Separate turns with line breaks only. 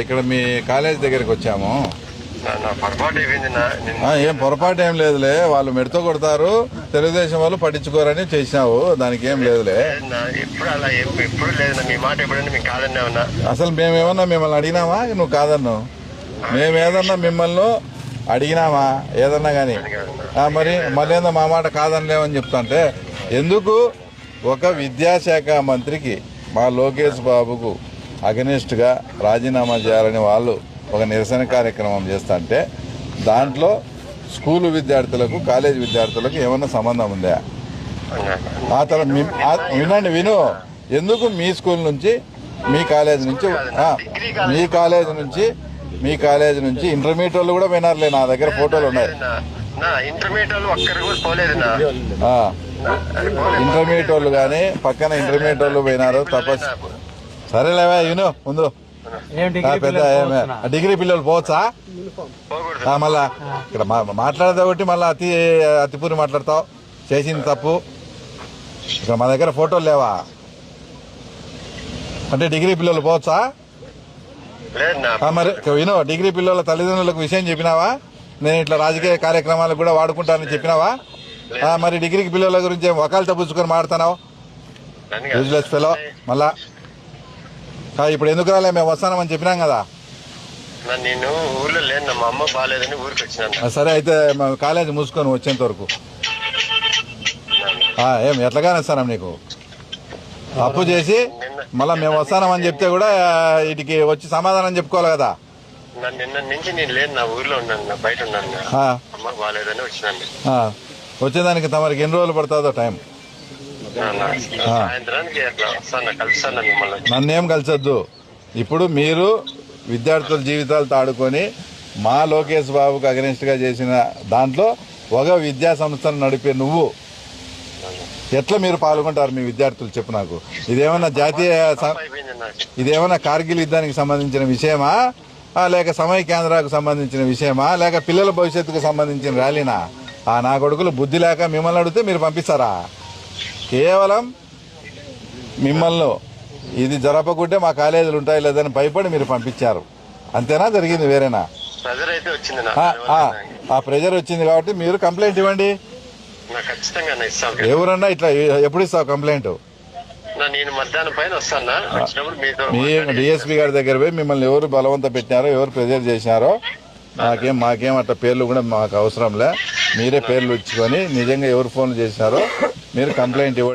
ఇక్కడ మీ కాలేజ్ దగ్గరికి వచ్చాము. ఏం పొరపాటు ఏం లేదులే, వాళ్ళు మెడతో కొడతారు, తెలుగుదేశం వాళ్ళు పట్టించుకోరని చేసినావు, దానికి ఏం లేదులే. అసలు మేమేమన్నా మిమ్మల్ని అడిగినామా నువ్వు కాదన్నావు? మేమేదన్నా మిమ్మల్ని అడిగినామా ఏదన్నా కానీ? మరి మళ్ళీ మా మాట కాదనిలేమని చెప్తాంటే ఎందుకు? ఒక విద్యాశాఖ మంత్రికి మా లోకేష్ బాబుకు అగెనిస్ట్గా రాజీనామా చేయాలని వాళ్ళు ఒక నిరసన కార్యక్రమం చేస్తుంటే దాంట్లో స్కూలు విద్యార్థులకు కాలేజీ విద్యార్థులకు ఏమన్నా సంబంధం ఉందా? ఆ తర్వాత విను, ఎందుకు మీ స్కూల్ నుంచి మీ కాలేజ్ నుంచి ఇంటర్మీడియట్ వాళ్ళు కూడా వినారులే, నా దగ్గర ఫోటోలు ఉన్నాయి. ఇంటర్మీడియట్ వాళ్ళు కానీ పక్కన ఇంటర్మీడియట్ వాళ్ళు పోయినారు తపస్సు. సరేలేవా విను, ముందు పెద్ద డిగ్రీ పిల్లలు పోవచ్చా? మళ్ళా ఇక్కడ మాట్లాడేది ఒకటి, మళ్ళీ అతిపూరి మాట్లాడతావు, చేసింది తప్పు. ఇక్కడ మా దగ్గర ఫోటోలు లేవా? అంటే డిగ్రీ పిల్లలు పోవచ్చా? మరి విను, డిగ్రీ పిల్లల తల్లిదండ్రులకు విషయం చెప్పినావా? నేను ఇట్లా రాజకీయ కార్యక్రమాలకు కూడా వాడుకుంటానని చెప్పినావా? మరి డిగ్రీకి పిల్లల గురించి వకాలు తప్పించుకొని మాడుతున్నావు యూజ్లెస్ ఫెలో. మళ్ళా ఇప్పుడు ఎందుకు రాలే? మేము వస్తానమని చెప్పినాం కదా.
నేను ఊర్లో లేను, మా అమ్మ బాగాలేదని ఊరికి వచ్చినాను.
సరే అయితే కాలేజీ మూసుకొని వచ్చేంత వరకు ఏం ఎట్లాగానే ఇస్తాను నీకు? అప్పు చేసి మళ్ళీ మేము వస్తానమని చెప్తే కూడా వీటికి వచ్చి సమాధానం చెప్పుకోవాలి కదా.
నిన్న నుంచి నేను లేను, నా ఊర్లో ఉన్నాను, బయట ఉన్నాను, అమ్మ బాగాలేదని వచ్చినాను.
వచ్చేదానికి తమరికి ఎన్ని రోజులు పడుతుందో టైం?
సాయంత్రానికి కలుస్తాను మిమ్మల్ని.
నన్నేం కలిసొద్దు. ఇప్పుడు మీరు విద్యార్థుల జీవితాలతో ఆడుకొని మా లోకేష్ బాబుకు అగెనిస్ట్ గా చేసిన దాంట్లో ఒక విద్యా సంస్థను నడిపే నువ్వు ఎట్లా మీరు పాల్గొంటారు? మీ విద్యార్థులు చెప్పు నాకు. ఇదేమన్నా కార్గిల్ యుద్ధానికి సంబంధించిన విషయమా, లేక సమయ కేంద్రాలకు సంబంధించిన విషయమా, లేక పిల్లల భవిష్యత్తుకు సంబంధించిన ర్యాలీనా? నా కొడుకులు బుద్ధి లేక మిమ్మల్ని అడిగితే మీరు పంపిస్తారా? కేవలం మిమ్మల్ని ఇది జరపకుంటే మా కాలేజీలు ఉంటాయి లేదని భయపడి మీరు పంపించారు, అంతేనా? జరిగింది వేరేనా? ఆ ప్రెజర్ వచ్చింది కాబట్టి మీరు కంప్లైంట్ ఇవ్వండి. ఎవరన్నా ఇట్లా ఎప్పుడు ఇస్తావు కంప్లైంట్? మీ డిఎస్పీ గారి దగ్గర పోయి మిమ్మల్ని ఎవరు బలవంత పెట్టినారో, ఎవరు ప్రెజర్ చేసినారో మాకేం అట్లా పేర్లు కూడా మాకు అవసరంలే. మీరే పేర్లు ఇచ్చుకొని నిజంగా ఎవరు ఫోన్లు చేసినారో మీరు కంప్లైంట్ ఇవ్వండి.